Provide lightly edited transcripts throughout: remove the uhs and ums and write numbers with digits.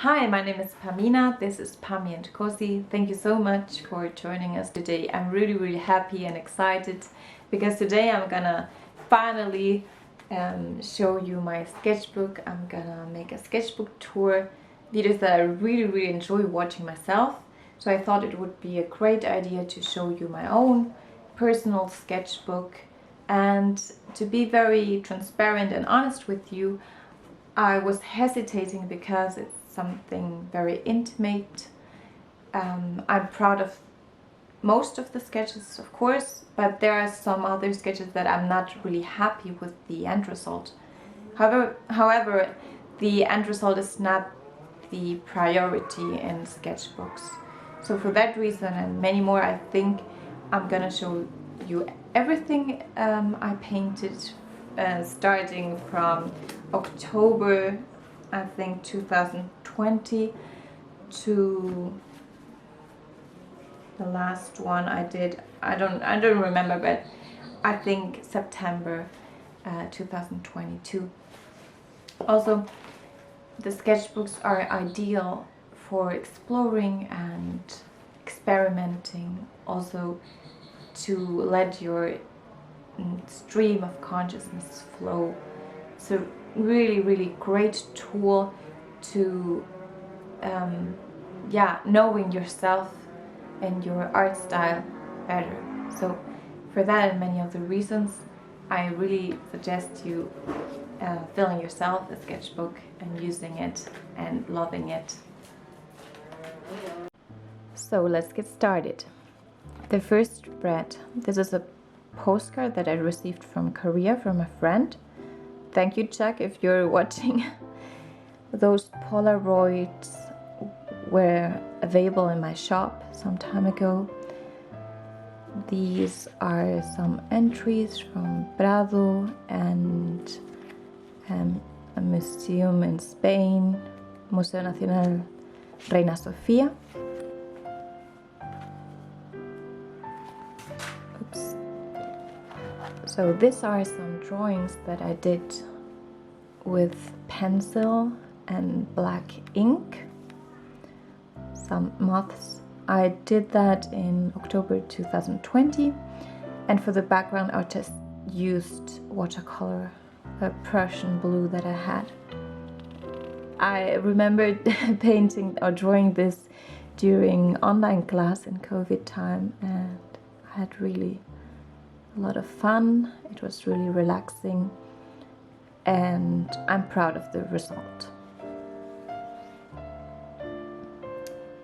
Hi, my name is Pamina. This is Pami and Kosi. Thank you so much for joining us today. I'm really happy and excited because today I'm gonna finally show you my sketchbook. I'm gonna make a sketchbook tour, videos that I really enjoy watching myself. So I thought it would be a great idea to show you my own personal sketchbook. And to be very transparent and honest with you, I was hesitating because it's something very intimate. I'm proud of most of the sketches, of course, but there are some other sketches that I'm not really happy with the end result. However, the end result is not the priority in sketchbooks. So for that reason and many more, I think I'm gonna show you everything I painted starting from October, I think 2020 to the last one I did. I don't remember, but I think September 2022. Also, the sketchbooks are ideal for exploring and experimenting, also to let your stream of consciousness flow. So really great tool to knowing yourself and your art style better. So for that and many other reasons, I really suggest you filling yourself a sketchbook and using it and loving it. So let's get started. The first spread. This is a postcard that I received from Korea from a friend. Thank you, Chuck, if you're watching. Those Polaroids were available in my shop some time ago. These are some entries from Prado and a museum in Spain, Museo Nacional Reina Sofía. Oops. So these are some drawings that I did with pencil and black ink. Some moths. I did that in October 2020, and for the background I just used watercolor, a Prussian blue that I had. I remembered painting or drawing this during online class in COVID time, and I had really a lot of fun. It was really relaxing, and I'm proud of the result.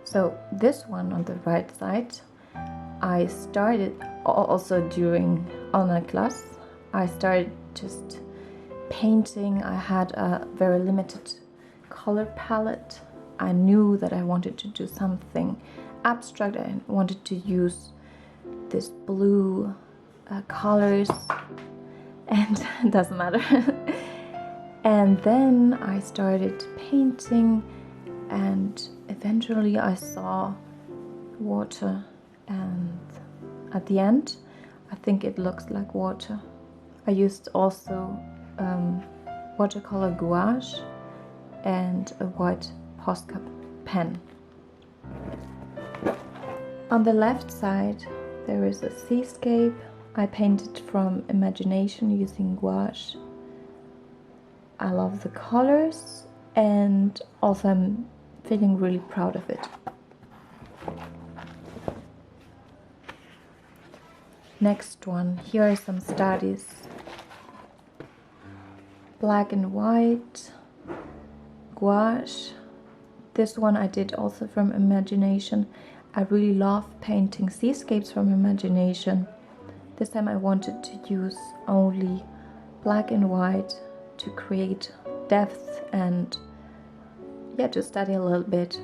So this one on the right side, I started also during online class. I started just painting. I had a very limited color palette. I knew that I wanted to do something abstract. I wanted to use this blue colors, and it doesn't matter. And then I started painting, and eventually I saw water, and at the end I think it looks like water. I used also watercolor gouache and a white Posca pen. On the left side there is a seascape. I painted from imagination using gouache. I love the colors, and also I'm feeling really proud of it. Next one, here are some studies. Black and white, gouache. This one I did also from imagination. I really love painting seascapes from imagination. This time I wanted to use only black and white to create depth and to study a little bit.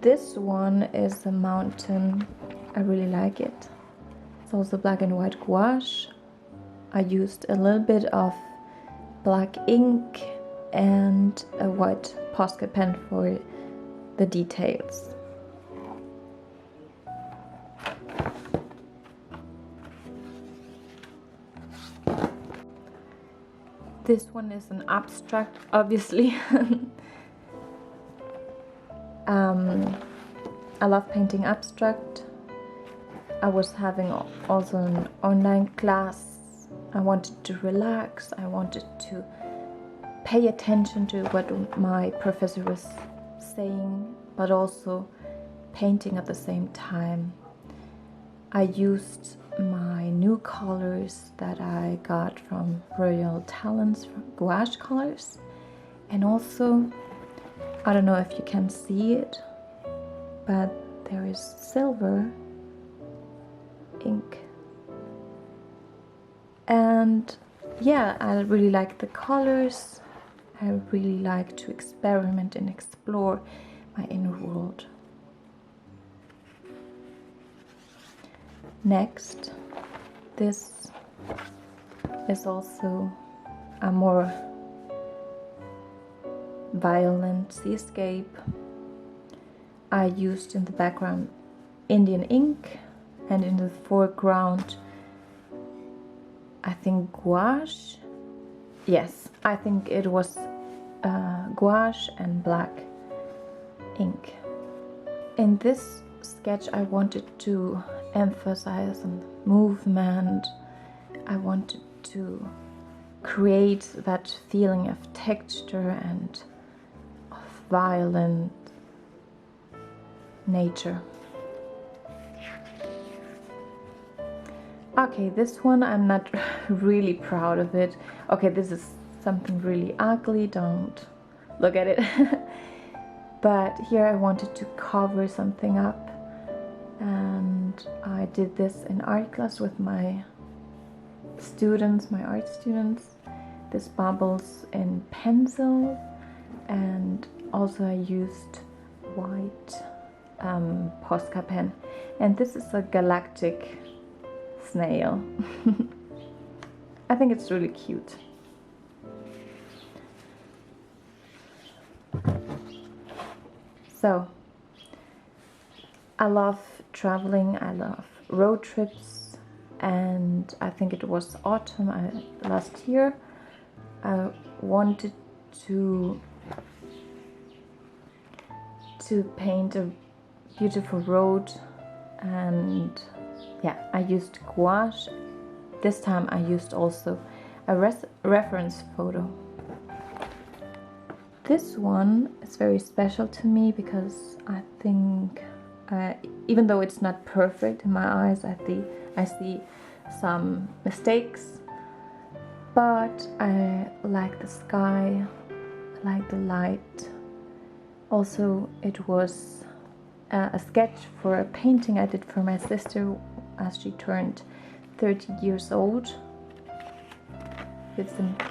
This one is a mountain. I really like it. It's also black and white gouache. I used a little bit of black ink and a white Posca pen for the details. This one is an abstract, obviously. I love painting abstract. I was having also an online class. I wanted to relax. I wanted to pay attention to what my professor was saying, but also painting at the same time. I used my new colors that I got from Royal Talents, from Gouache colors, and also, I don't know if you can see it, but there is silver ink. And yeah, I really like the colors. I really like to experiment and explore my inner world. Next, this is also a more violent seascape. I used in the background Indian ink, and in the foreground I think gouache. Yes, I think it was gouache and black ink. In this sketch I wanted to emphasize on movement. I wanted to create that feeling of texture and of violent nature. Okay, this one I'm not really proud of it. Okay, this is something really ugly, don't look at it. But here I wanted to cover something up, and I did this in art class with my students, my art students. This bubbles in pencil, and also I used white Posca pen, and this is a galactic snail. I think it's really cute. So I love traveling, I love road trips, and I think it was autumn last year. I wanted to paint a beautiful road, and yeah, I used gouache. This time I used also a reference photo. This one is very special to me because I think, even though it's not perfect in my eyes, I see some mistakes, but I like the sky, I like the light. Also, it was a sketch for a painting I did for my sister as she turned 30 years old.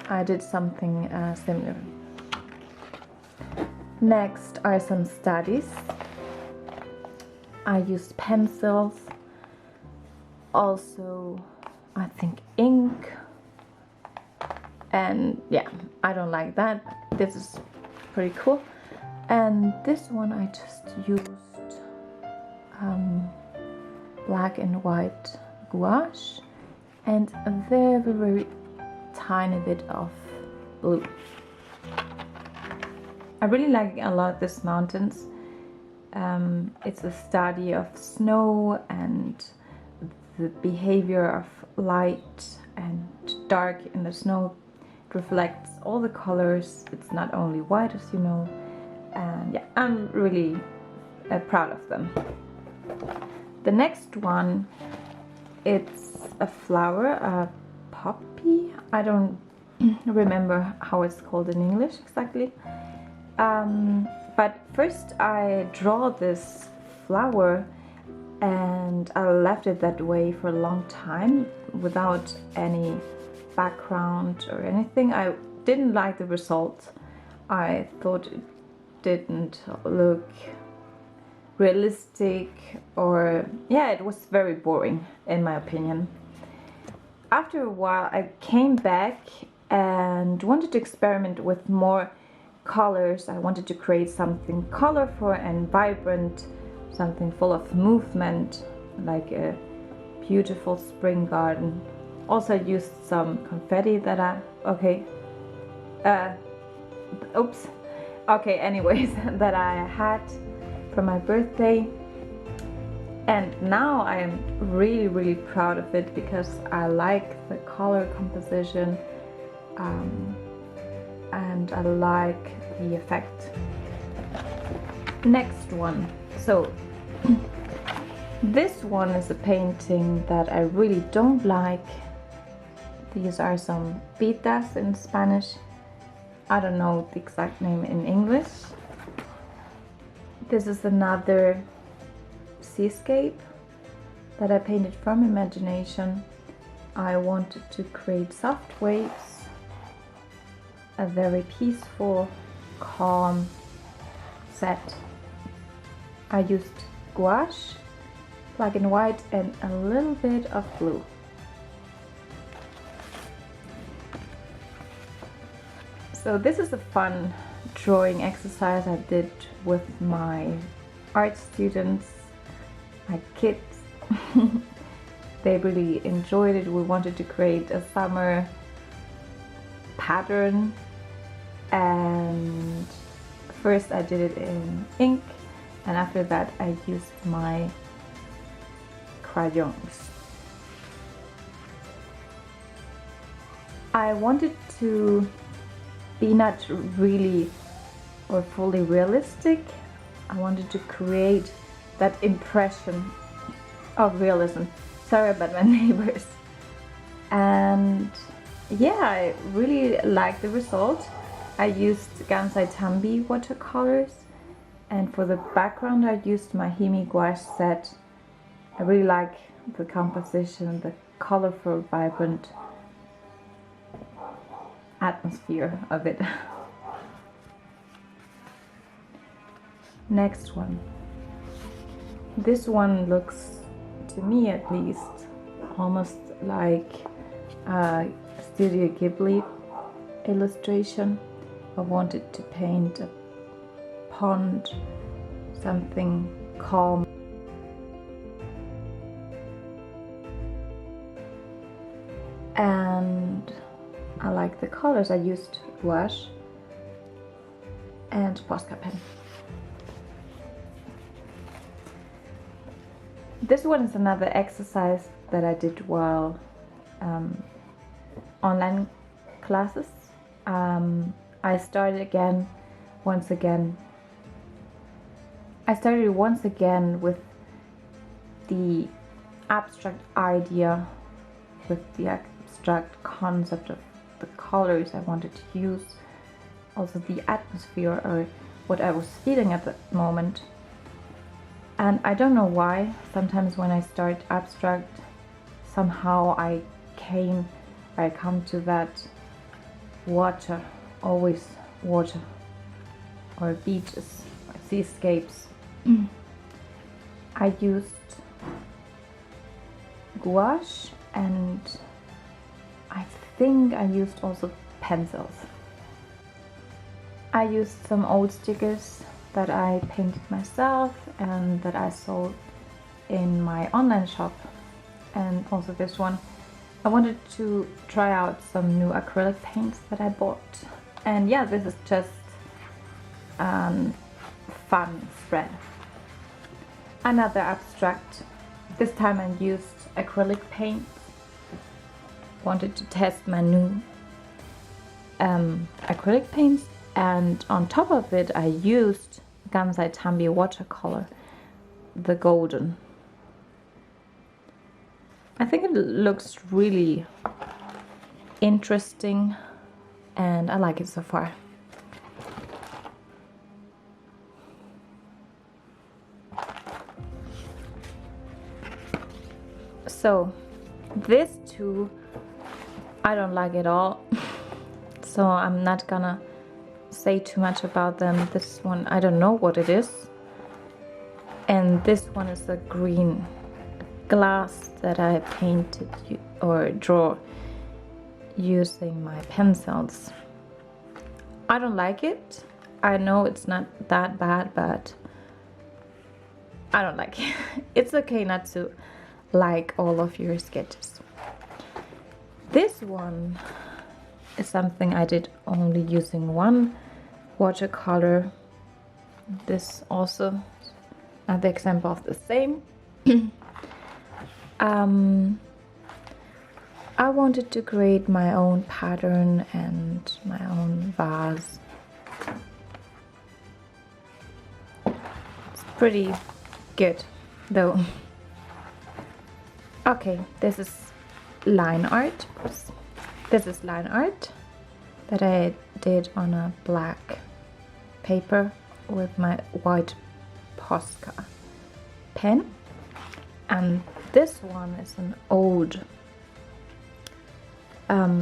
I did something similar. Next are some studies. I used pencils, also I think ink, and yeah, I don't like that. This is pretty cool. And this one I just used black and white gouache and a very, very tiny bit of blue. I really like a lot this mountains. It's a study of snow and the behavior of light and dark in the snow. It reflects all the colors. It's not only white, as you know. And yeah, I'm really proud of them. The next one, it's a flower, a poppy. I don't remember how it's called in English exactly. But first I draw this flower and I left it that way for a long time without any background or anything. I didn't like the result. I thought it didn't look realistic, or yeah, it was very boring in my opinion. After a while I came back and wanted to experiment with more colors. I wanted to create something colorful and vibrant, something full of movement, like a beautiful spring garden. Also used some confetti that oops, okay, anyways, that I had for my birthday. And now I'm really proud of it because I like the color composition, and I like the effect. Next one. So this one is a painting that I really don't like. These are some pitas in Spanish. I don't know the exact name in English. This is another seascape that I painted from imagination. I wanted to create soft waves, a very peaceful, calm set. I used gouache, black and white, and a little bit of blue. So this is a fun drawing exercise I did with my art students, my kids. They really enjoyed it. We wanted to create a summer pattern, and first I did it in ink, and after that I used my crayons. I wanted to be not really or fully realistic. I wanted to create that impression of realism. Sorry about my neighbors. And yeah, I really like the result. I used Ghibli-inspired watercolors, and for the background I used my gouache set. I really like the composition, the colorful, vibrant atmosphere of it. Next one. This one looks, to me at least, almost like a Studio Ghibli illustration. I wanted to paint a pond, something calm. And I like the colors. I used gouache and Posca pen. This one is another exercise that I did while online classes. I started once again with the abstract idea, with the abstract concept of the colors I wanted to use, also the atmosphere or what I was feeling at the moment. And I don't know why, sometimes when I start abstract, somehow I come to that water, always water, or beaches, or seascapes. I used gouache, and I think I used also pencils. I used some old stickers that I painted myself and that I sold in my online shop, and also this one. I wanted to try out some new acrylic paints that I bought, and yeah, this is just fun spread. Another abstract. This time I used acrylic paint. Wanted to test my new acrylic paints, and on top of it I used Ghibli-inspired watercolor, the golden. I think it looks really interesting and I like it so far. So these two I don't like at all, so I'm not gonna say too much about them. This one, I don't know what it is, and this one is a green glass that I painted or draw using my pencils. I don't like it. I know it's not that bad, but I don't like it. It's okay not to like all of your sketches. This one is something I did only using one watercolor. This also another example of the same. I wanted to create my own pattern and my own vase. It's pretty good though. Okay, this is line art. This is line art that I did on a black paper with my white Posca pen. And this one is an old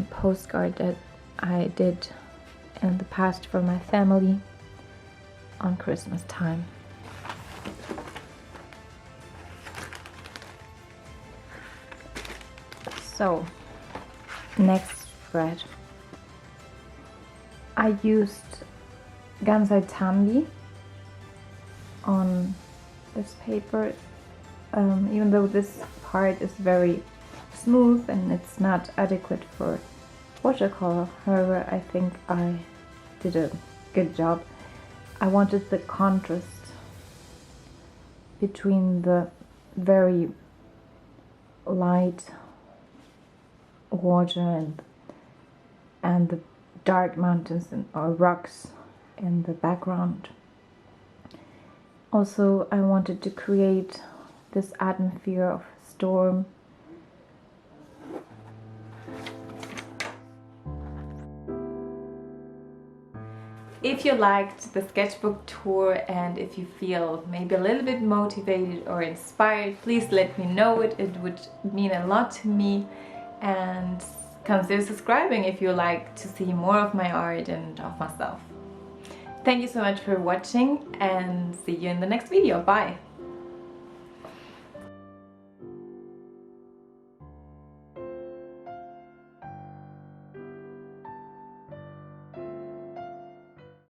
postcard that I did in the past for my family on Christmas time. So, next spread. I used Gansai Tambi on this paper, even though this part is very smooth and it's not adequate for watercolor. However, I think I did a good job. I wanted the contrast between the very light water and the dark mountains or rocks in the background. Also, I wanted to create this atmosphere of storm. If you liked the sketchbook tour and if you feel maybe a little bit motivated or inspired, please let me know it. It would mean a lot to me. And consider subscribing if you like to see more of my art and of myself. Thank you so much for watching and see you in the next video. Bye!